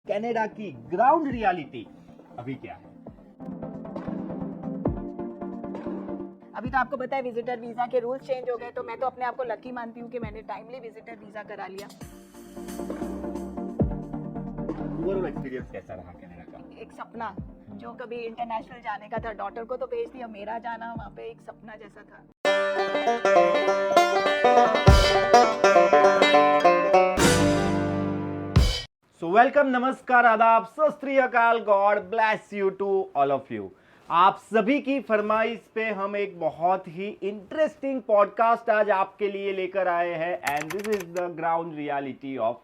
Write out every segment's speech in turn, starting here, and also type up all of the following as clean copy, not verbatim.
Canada की ground reality अभी क्या है। अभी तो आपको पता है विजिटर वीजा के रूल्स चेंज हो गए, तो मैं तो अपने आप को लकी मानती हूँ कि मैंने टाइमली विजिटर वीजा करा लिया। ओवरऑल एक्सपीरियंस कैसा रहा कनाडा का? एक सपना जो कभी इंटरनेशनल जाने का था, डॉटर को तो भेज दिया, मेरा जाना वहाँ पे एक सपना जैसा था। सो वेलकम, नमस्कार, आदाब, सत श्री अकाल, God bless you to all of you. आप सभी की फरमाइश पे हम एक बहुत ही इंटरेस्टिंग पॉडकास्ट आज आपके लिए लेकर आए हैं and this is the ground reality of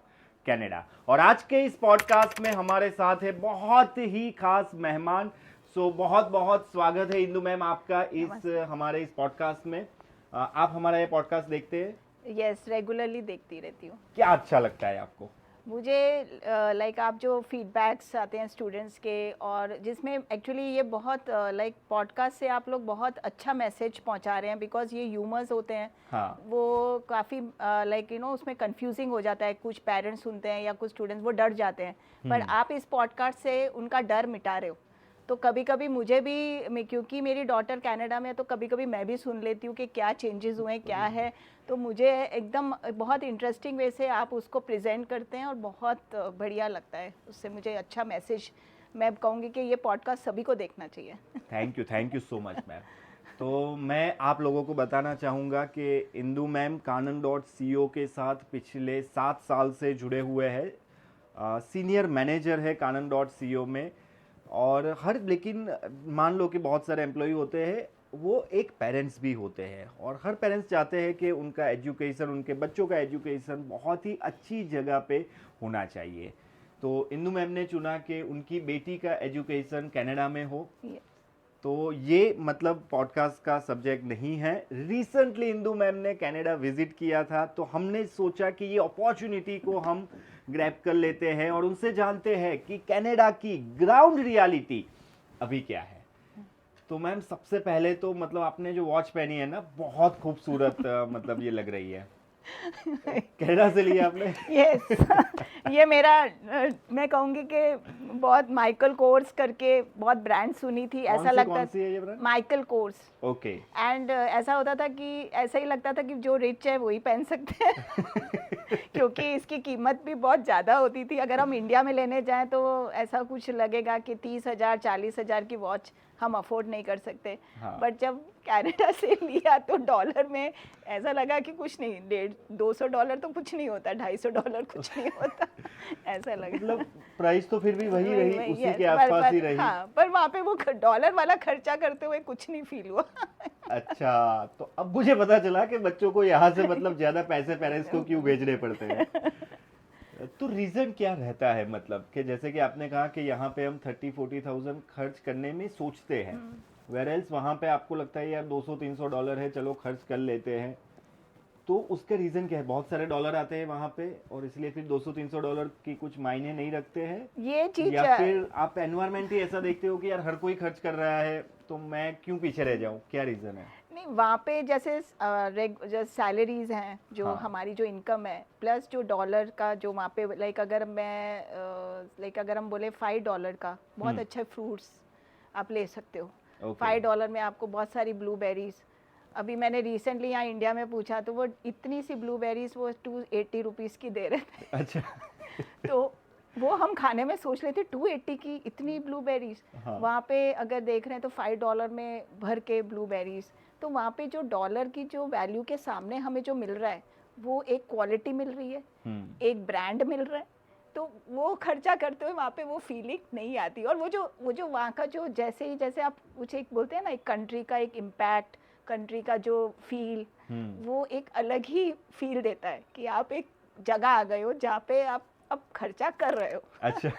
Canada. और आज के इस पॉडकास्ट में हमारे साथ है बहुत ही खास मेहमान। सो बहुत बहुत स्वागत है इंदु मैम आपका इस हमारे इस पॉडकास्ट में। आप हमारा ये पॉडकास्ट देखते हैं? यस, रेगुलरली देखती रहती हूँ। क्या अच्छा लगता है आपको? मुझे लाइक आप जो फीडबैक्स आते हैं स्टूडेंट्स के, और जिसमें एक्चुअली ये बहुत लाइक पॉडकास्ट से आप लोग बहुत अच्छा मैसेज पहुंचा रहे हैं, बिकॉज ये ह्यूमर्स होते हैं। हाँ। वो काफ़ी लाइक उसमें कंफ्यूजिंग हो जाता है। कुछ पेरेंट्स सुनते हैं या कुछ स्टूडेंट्स वो डर जाते हैं, पर आप इस पॉडकास्ट से उनका डर मिटा रहे हो। तो कभी कभी मुझे भी, क्योंकि मेरी डॉटर कनाडा में है, तो कभी कभी मैं भी सुन लेती हूँ कि क्या चेंजेस हुए हैं, क्या है। तो मुझे एकदम बहुत इंटरेस्टिंग वे से आप उसको प्रेजेंट करते हैं और बहुत बढ़िया लगता है। उससे मुझे अच्छा मैसेज, मैं कहूँगी कि ये पॉडकास्ट सभी को देखना चाहिए। Thank you so much ma'am. तो मैं आप लोगों को बताना चाहूँगा कि इंदु मैम canon.co के साथ पिछले 7 साल से जुड़े हुए हैं। सीनियर मैनेजर है canon.co में। और लेकिन मान लो कि बहुत सारे एम्प्लॉय होते हैं, वो एक पेरेंट्स भी होते हैं, और हर पेरेंट्स चाहते हैं कि उनका एजुकेशन, उनके बच्चों का एजुकेशन बहुत ही अच्छी जगह पे होना चाहिए। तो इंदु मैम ने चुना कि उनकी बेटी का एजुकेशन कनाडा में हो। तो ये मतलब पॉडकास्ट का सब्जेक्ट नहीं है। रिसेंटली इंदु मैम ने कनाडा विजिट किया था, तो हमने सोचा कि ये अपॉर्चुनिटी को हम ग्रैब कर लेते हैं और उनसे जानते हैं कि कनाडा की ग्राउंड रियलिटी अभी क्या है। तो मैम सबसे पहले तो मतलब आपने जो वॉच पहनी है ना, बहुत खूबसूरत मतलब ये लग रही है। कनाडा से लिया आपने? यस ये मेरा मैं कहूँगी कि बहुत माइकल कोर्स करके बहुत ब्रांड सुनी थी, ऐसा लगता है माइकल कोर्स। ओके। एंड ऐसा होता था कि ऐसा ही लगता था कि जो रिच है वही पहन सकते हैं क्योंकि इसकी कीमत भी बहुत ज़्यादा होती थी। अगर हम इंडिया में लेने जाएं तो ऐसा कुछ लगेगा कि 30,000 40,000 की वॉच हम अफोर्ड नहीं कर सकते। हाँ। बट जब कनाडा से लिया तो डॉलर में ऐसा लगा कि कुछ नहीं, $200 तो कुछ नहीं होता, $250 कुछ नहीं होता ऐसा लगा। मतलब प्राइस तो फिर भी वही रही, उसी yes, के आसपास ही रही। हाँ, पर वहाँ पे वो डॉलर वाला खर्चा करते हुए कुछ नहीं फील हुआ। अच्छा, तो अब मुझे पता चला कि बच्चों को यहाँ से मतलब ज्यादा पैसे पेरेंट्स को क्यों भेजने पड़ते हैं। तो रीजन क्या रहता है, मतलब कि जैसे कि आपने कहा कि यहाँ पे हम 30-40,000 खर्च करने में सोचते हैं, वेयरएल्स वहाँ पे आपको लगता है यार $200-300 है, चलो खर्च कर लेते हैं। तो उसका रीजन क्या है? बहुत सारे डॉलर आते हैं वहाँ पे और इसलिए फिर $200-300 की कुछ मायने नहीं रखते हैं, ये चीज, या फिर आप एनवायरमेंट ही ऐसा देखते हो कि यार हर कोई खर्च कर रहा है तो मैं क्यों पीछे रह जाऊं? क्या रीजन है? नहीं, वहाँ पे जैसे सैलरीज हैं जो हाँ। हमारी जो इनकम है, प्लस जो डॉलर का जो वहाँ पे लाइक अगर हम बोले $5 का बहुत अच्छा फ्रूट्स आप ले सकते हो। $5 में आपको बहुत सारी ब्लूबेरीज, अभी मैंने रिसेंटली यहाँ इंडिया में पूछा तो वो इतनी सी ब्लूबेरीज वो 280 रुपीज़ की दे रहे थे। अच्छा। तो वो हम खाने में सोच लेते 280 की इतनी ब्लूबेरीज। हाँ। वहाँ पे अगर देख रहे हैं तो $5 में भर के ब्लूबेरीज। तो वहाँ पे जो डॉलर की जो वैल्यू के सामने हमें जो मिल रहा है, वो एक क्वालिटी मिल रही है, एक ब्रांड मिल रहा है। तो वो खर्चा करते हुए वहाँ पे वो फीलिंग नहीं आती। और वो जो वहाँ का जो जैसे आप कुछ एक बोलते हैं ना, एक कंट्री का एक इम्पैक्ट, कंट्री का जो फील, वो एक अलग ही फील देता है कि आप एक जगह आ गए हो जहाँ पे आप अब खर्चा कर रहे हो। अच्छा।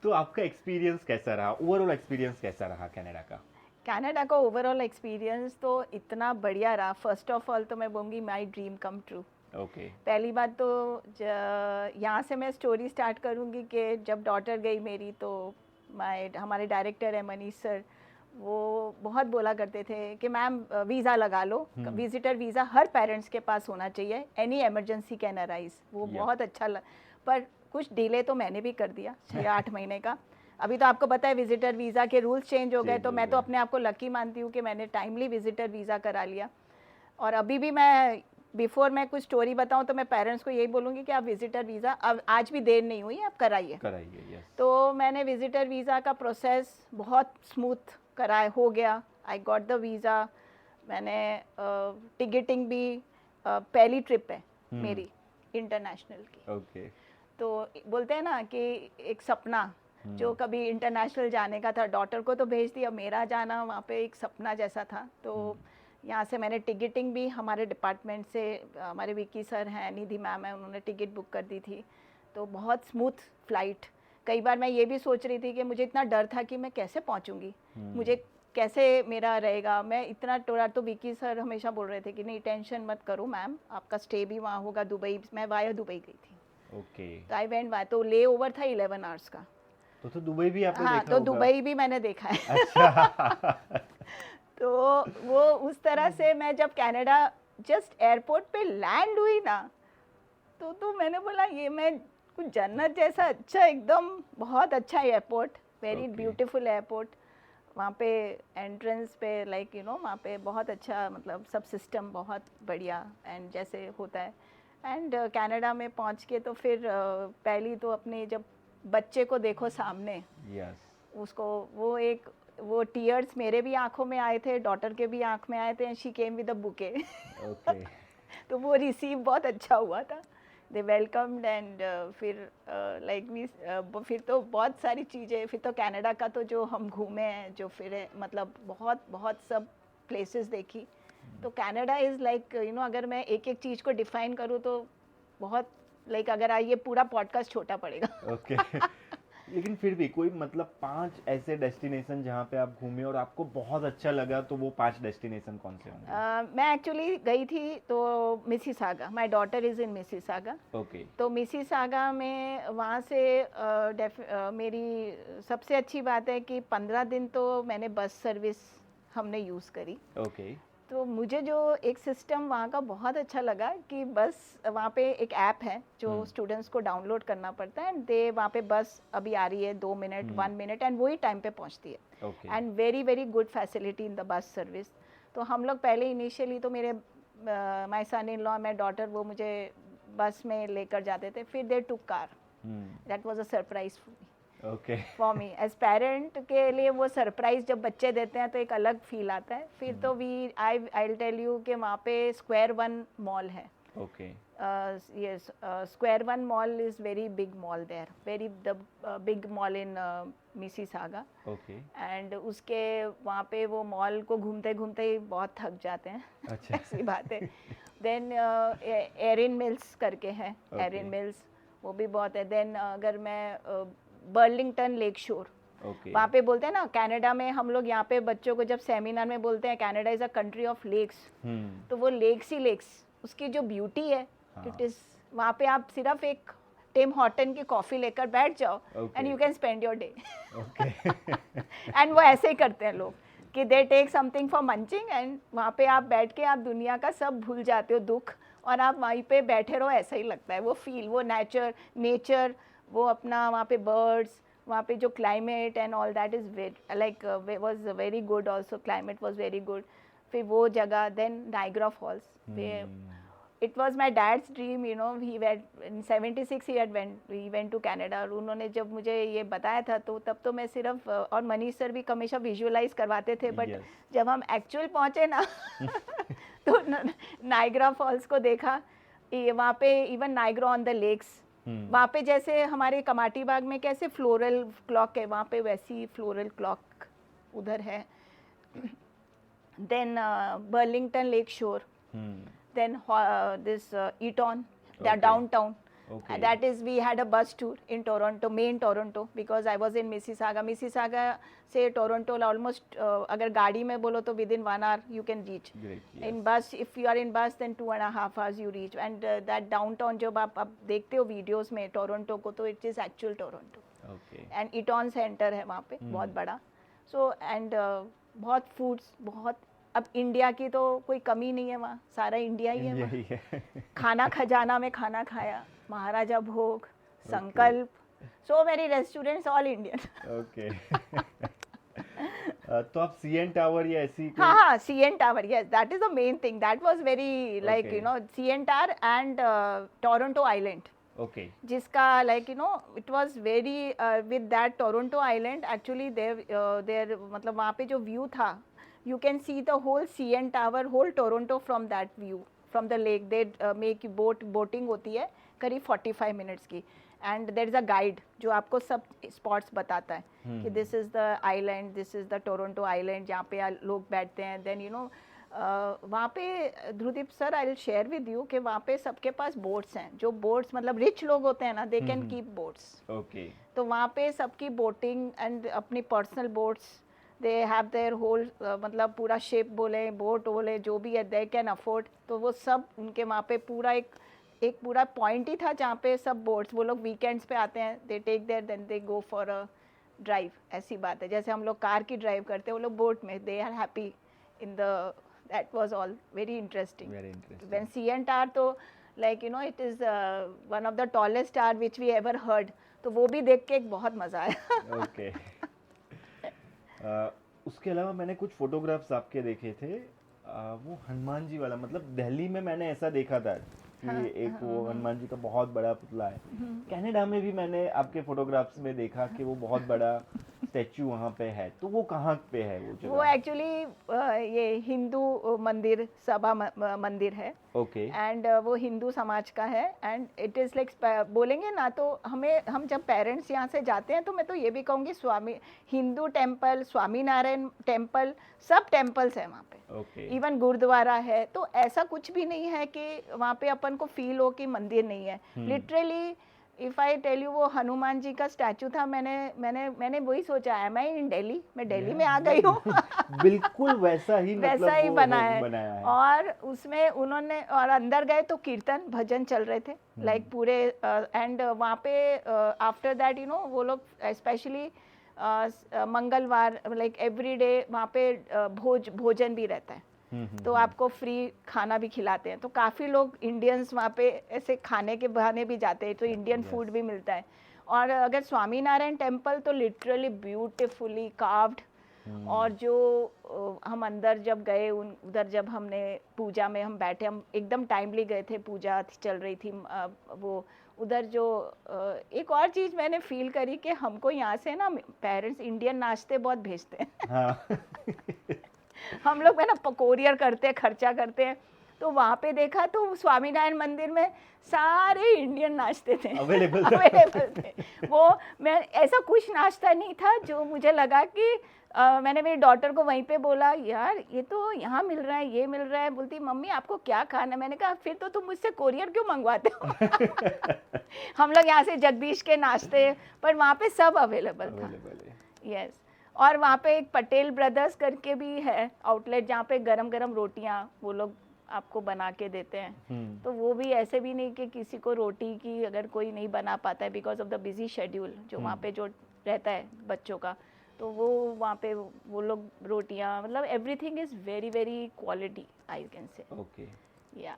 तो आपका एक्सपीरियंस कैसा रहा, ओवरऑल एक्सपीरियंस कैसा रहा कनाडा का? कनाडा का ओवरऑल एक्सपीरियंस तो इतना बढ़िया रहा। फर्स्ट ऑफ ऑल तो मैं बोलूँगी my dream come true. Okay. पहली बात तो यहाँ से मैं स्टोरी स्टार्ट करूँगी कि जब डॉटर गई मेरी, तो हमारे डायरेक्टर है मनीष सर, वो बहुत बोला करते थे कि मैम वीज़ा लगा लो, विजिटर वीज़ा हर पेरेंट्स के पास होना चाहिए, एनी इमरजेंसी कैन अराइज। वो बहुत अच्छा पर कुछ डिले तो मैंने भी कर दिया 6-8 महीने का। अभी तो आपको पता है विजिटर वीज़ा के रूल्स चेंज हो गए, तो मैं तो अपने आप को लकी मानती हूँ कि मैंने टाइमली विजिटर वीज़ा करा लिया। और अभी भी मैं बिफोर मैं कुछ स्टोरी बताऊं तो मैं पेरेंट्स को यही बोलूँगी कि आप विजिटर वीज़ा, अब आज भी देर नहीं हुई, आप कराइए। yes. तो मैंने विजिटर वीज़ा का प्रोसेस बहुत स्मूथ कराया, हो गया। I got the visa. मैंने टिकटिंग भी पहली ट्रिप है मेरी इंटरनेशनल की। तो बोलते हैं ना कि एक सपना जो कभी इंटरनेशनल जाने का था, डॉटर को तो भेज दिया, मेरा जाना वहाँ पे एक सपना जैसा था। तो यहाँ से मैंने टिकटिंग भी हमारे डिपार्टमेंट से, हमारे विकी सर हैं, निधि मैम है, उन्होंने टिकट बुक कर दी थी। तो बहुत स्मूथ फ्लाइट। कई बार मैं ये भी सोच रही थी कि मुझे इतना डर था कि मैं कैसे पहुँचूँगी, मुझे कैसे मेरा रहेगा, मैं इतना टोरा। तो विकी सर हमेशा बोल रहे थे कि नहीं टेंशन मत करो मैम, आपका स्टे भी वहाँ होगा दुबई। मैं वाया दुबई गई थी। तो आई वेंट वाया, तो ले ओवर था 11 आवर्स का। तो दुबई भी आपने हाँ, देखा तो होगा? दुबई भी मैंने देखा है। अच्छा। तो वो उस तरह से मैं जब कनाडा जस्ट एयरपोर्ट पे लैंड हुई ना, तो मैंने बोला ये मैं कुछ जन्नत जैसा, अच्छा एकदम बहुत अच्छा एयरपोर्ट, वेरी ब्यूटीफुल एयरपोर्ट। वहाँ पे एंट्रेंस पे लाइक यू नो वहाँ पे बहुत अच्छा, मतलब सब सिस्टम बहुत बढ़िया एंड जैसे होता है। एंड कनाडा में पहुँच के तो फिर पहली तो अपने जब बच्चे को देखो सामने, उसको वो टीयर्स मेरे भी आंखों में आए थे, डॉटर के भी आंख में आए थे, and she came with a bouquet. तो वो रिसीव बहुत अच्छा हुआ था, दे वेलकम्ड। एंड फिर लाइक वी फिर तो बहुत सारी चीज़ें, फिर तो कनाडा का तो जो हम घूमे हैं, जो फिर मतलब बहुत बहुत सब प्लेसेस देखी। तो Canada is like you know, अगर मैं एक एक चीज़ को डिफाइन करूँ तो बहुत लाइक अगर ये पूरा पॉडकास्ट छोटा पड़ेगा। लेकिन फिर भी कोई मतलब 5 ऐसे डेस्टिनेशन जहाँ पे आप घूमे और आपको बहुत अच्छा लगा, तो वो 5 डेस्टिनेशन कौन से होंगे? मैं एक्चुअली गई थी तो Mississauga, my daughter is in Mississauga. तो मिसिसागा में वहाँ से मेरी सबसे अच्छी बात है कि 15 दिन तो मैंने बस सर्विस हमने यूज़ करी। तो मुझे जो एक सिस्टम वहाँ का बहुत अच्छा लगा कि बस वहाँ पे एक ऐप है जो स्टूडेंट्स को डाउनलोड करना पड़ता है, एंड दे वहाँ पे बस अभी आ रही है 2 मिनट 1 मिनट एंड वही टाइम पे पहुँचती है। And very very good facility in the bus service. तो हम लोग पहले इनिशियली तो मेरे my son in law, my daughter, वो मुझे बस में लेकर जाते थे, फिर they took car. That was a surprise for me as parent. के लिए वो सरप्राइज जब बच्चे देते हैं तो एक अलग फील आता है। फिर तो आई विल टेल यू कि वहाँ पे स्क्वायर वन मॉल है। yes, Square One Mall is very big mall there, very the big mall in Mississauga. And उसके वहाँ पे वो मॉल को घूमते घूमते ही बहुत थक जाते हैं। अच्छा। ऐसी बात है। देन एरिन मिल्स करके है, एरिन मिल्स, वो भी बहुत है। देन अगर मैं बर्लिंगटन लेक शोर, वहाँ पे बोलते हैं ना कनाडा में, हम लोग यहाँ पे बच्चों को जब सेमिनार में बोलते हैं Canada is a country of lakes, तो वो लेक्स ही लेक्स, उसकी जो ब्यूटी है इट इज़, वहाँ पे आप सिर्फ एक टिम हॉर्टन की कॉफ़ी लेकर बैठ जाओ and you can spend your day. And वो ऐसे ही करते हैं लोग कि they take something for munching, and वहाँ पे आप बैठ के आप दुनिया का सब भूल जाते हो, दुख, और आप वहीं पे बैठे रहो, ऐसा ही लगता है। वो फील, वो नेचर, वो अपना वहाँ पे बर्ड्स, वहाँ पे जो climate and all that is very like was very good also, climate was very good. फिर वो जगह, then Niagara Falls, it was my dad's dream, you know, he went in 76, he went to Canada। और उन्होंने जब मुझे ये बताया था तो तब तो मैं सिर्फ, और मनीष सर भी हमेशा विजुअलाइज करवाते थे, बट जब हम एक्चुअल पहुँचे ना तो नाइग्रा फॉल्स को देखा, वहाँ पे even Niagara on the lakes, वहाँ पे जैसे हमारे कमाटी बाग में कैसे फ्लोरल क्लॉक है, वहाँ पे वैसी फ्लोरल क्लॉक उधर है। देन बर्लिंगटन लेक शोर, then this Eton, downtown, that is we had a bus tour in Toronto, main Toronto, because I was in Mississauga से टोरंटो almost अगर गाड़ी में बोलो तो within 1 hour you can reach. In bus, if you are in bus then 2.5 hours you reach, and that downtown जब आप देखते हो वीडियोस में टोरंटो को, तो it is actual Toronto, and Eton centre है वहाँ पे बहुत बड़ा। So and बहुत फूड्स, बहुत, अब इंडिया की तो कोई कमी नहीं है वहाँ, सारा इंडिया ही है वहाँ। खाना खजाना में खाना खाया, महाराजा भोग, संकल्प, so many restaurants, all Indian. Okay तो आप सीएन टावर या ऐसी कोई हाँ, CN Tower, yes, that is the main thing. That was very like Okay. you know CN Tower and Toronto Island. Okay जिसका like you know it was very with that Toronto Island actually there मतलब वहाँ पे जो view था, you can see the whole CN Tower, whole Toronto from that view from the lake. They make boating होती है करीब 45 minutes की, and there is a guide जो आपको सब spots बताता है कि this is the island, this is the Toronto Island जहाँ पे लोग बैठते हैं. Then you know वहाँ पे Dhrudeep sir I will share with you कि वहाँ पे सबके पास बोट्स हैं. जो बोट्स मतलब रिच लोग होते हैं ना, they can keep boats. Okay तो वहाँ पे सबकी बोटिंग एंड अपनी personal boats, they have their whole मतलब पूरा शिप बोले, बोट बोले, जो भी है दे कैन अफोर्ड. तो वो सब उनके वहाँ पे पूरा एक पूरा पॉइंट ही था जहाँ पे सब बोट्स, वो लोग वीकेंड्स पे आते हैं, they take their then they go for a drive. ऐसी बात है जैसे हम लोग कार की ड्राइव करते हैं, वो लोग बोट में, they are happy in the. That was all very interesting. Very interesting When CN Tower, तो like you know it is one of the tallest tower which we ever heard. तो वो भी देख के एक बहुत मजा आया. ओके उसके अलावा मैंने कुछ फोटोग्राफ्स आपके देखे थे, वो हनुमान जी वाला, मतलब दिल्ली में मैंने ऐसा देखा था कि एक वो हनुमान जी का बहुत बड़ा पुतला है. कनाडा में भी मैंने आपके फोटोग्राफ्स में देखा कि वो बहुत बड़ा स्टैचू वहाँ पे है. तो वो कहाँ पे है वो वो जगह? एक्चुअली ये हिंदू मंदिर, सभा मंदिर है. ओके एंड वो हिंदू समाज का है. एंड इट इज़ लाइक बोलेंगे ना तो हम जब पेरेंट्स यहाँ से जाते हैं तो मैं तो ये भी कहूँगी स्वामी हिंदू टेम्पल, स्वामी नारायण टेम्पल, सब टेम्पल्स हैं वहाँ पे. ओके इवन गुरुद्वारा है. तो ऐसा कुछ भी नहीं है कि वहाँ पे अपन को फील हो कि मंदिर नहीं है. Literally if I tell you, वो हनुमान जी का स्टैचू था. मैंने वही सोचा, एम आई इन दिल्ली, मैं दिल्ली में आ गई हूँ. बिल्कुल वैसा ही मतलब वैसा ही वो बनाया है. और उसमें उन्होंने, और अंदर गए तो कीर्तन भजन चल रहे थे लाइक पूरे. एंड वहाँ पे आफ्टर दैट यू नो वो लोग स्पेशली मंगलवार लाइक एवरी डे वहाँ पे भोजन भी रहता है. तो आपको फ्री खाना भी खिलाते हैं. तो काफ़ी लोग इंडियंस वहाँ पे ऐसे खाने के बहाने भी जाते हैं, तो इंडियन फूड भी मिलता है. और अगर स्वामी नारायण टेम्पल तो लिटरली ब्यूटीफुली कार्व्ड. और जो हम अंदर जब गए उधर जब हमने पूजा में हम बैठे, हम एकदम टाइमली गए थे, पूजा चल रही थी. वो उधर जो एक और चीज़ मैंने फील करी कि हमको यहाँ से ना पेरेंट्स इंडियन नाश्ते बहुत भेजते हैं. हाँ हम लोग है ना कोरियर करते हैं, खर्चा करते हैं. तो वहाँ पे देखा तो स्वामीनारायण मंदिर में सारे इंडियन नाश्ते थे, अवेलेबल थे. वो मैं ऐसा कुछ नाश्ता नहीं था जो मुझे लगा कि मैंने मेरी डॉटर को वहीं पे बोला, यार ये तो यहाँ मिल रहा है, ये मिल रहा है. बोलती मम्मी आपको क्या खाना है. मैंने कहा फिर तो तुम मुझसे कोरियर क्यों मंगवाते हो. हम लोग यहाँ से जगदीश के नाश्ते, पर वहाँ पे सब अवेलेबल था. यस. और वहाँ पे एक पटेल ब्रदर्स करके भी है आउटलेट जहाँ पे गरम गरम रोटियाँ वो लोग आपको बना के देते हैं. तो वो भी ऐसे भी नहीं कि किसी को रोटी की अगर कोई नहीं बना पाता है because of the busy schedule जो वहाँ पे जो रहता है बच्चों का, तो वो वहाँ पे वो लोग रोटियाँ, मतलब everything is very very quality I can say. Okay या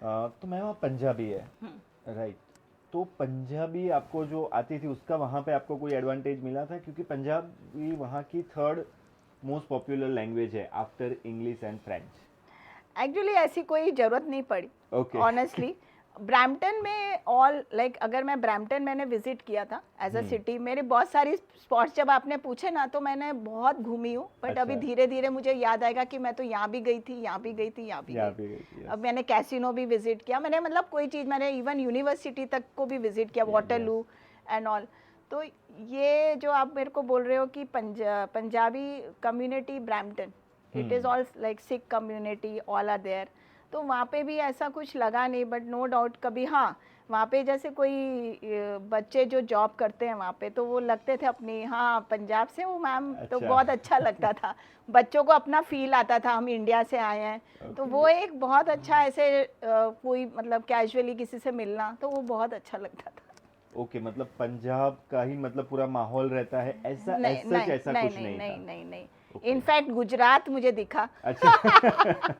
तो मैं वहाँ पंजाबी है राइट. तो पंजाबी आपको जो आती थी उसका वहाँ पे आपको कोई एडवांटेज मिला था, क्योंकि पंजाबी वहाँ की थर्ड मोस्ट पॉपुलर लैंग्वेज है after English and French. Actually ऐसी कोई ज़रूरत नहीं पड़ी Okay. ऑनेस्टली. ब्रैम्पटन में ऑल लाइक अगर मैं ब्रैम्पटन मैंने विजिट किया था एज अ सिटी. मेरे बहुत सारी स्पॉट्स जब आपने पूछे ना तो मैंने बहुत घूमी हूँ. बट अभी अच्छा. धीरे धीरे मुझे याद आएगा कि मैं तो यहाँ भी गई थी, यहाँ भी गई थी, यहाँ भी गई थी. अब मैंने कैसीनो भी विजिट किया. मैंने मतलब कोई चीज़, मैंने इवन यूनिवर्सिटी तक को भी विजिट किया, वाटरलू एंड ऑल. तो ये जो आप मेरे को बोल रहे हो कि Punjabi community Brampton, it is all like Sikh community, all are there. तो वहाँ पे भी ऐसा कुछ लगा नहीं. बट नो डाउट कभी हाँ वहाँ पे जैसे कोई बच्चे जो जॉब करते हैं वहाँ पे तो वो लगते थे अपनी, हाँ पंजाब से वो मैम. तो बहुत अच्छा लगता था. बच्चों को अपना फील आता था हम इंडिया से आए हैं. तो वो एक बहुत अच्छा ऐसे कोई मतलब कैजुअली किसी से मिलना, तो वो बहुत अच्छा लगता था. ओके मतलब पंजाब का ही मतलब पूरा माहौल रहता है ऐसा? नहीं ऐसा कुछ नहीं था. नहीं. इनफैक्ट गुजरात मुझे दिखा. अच्छा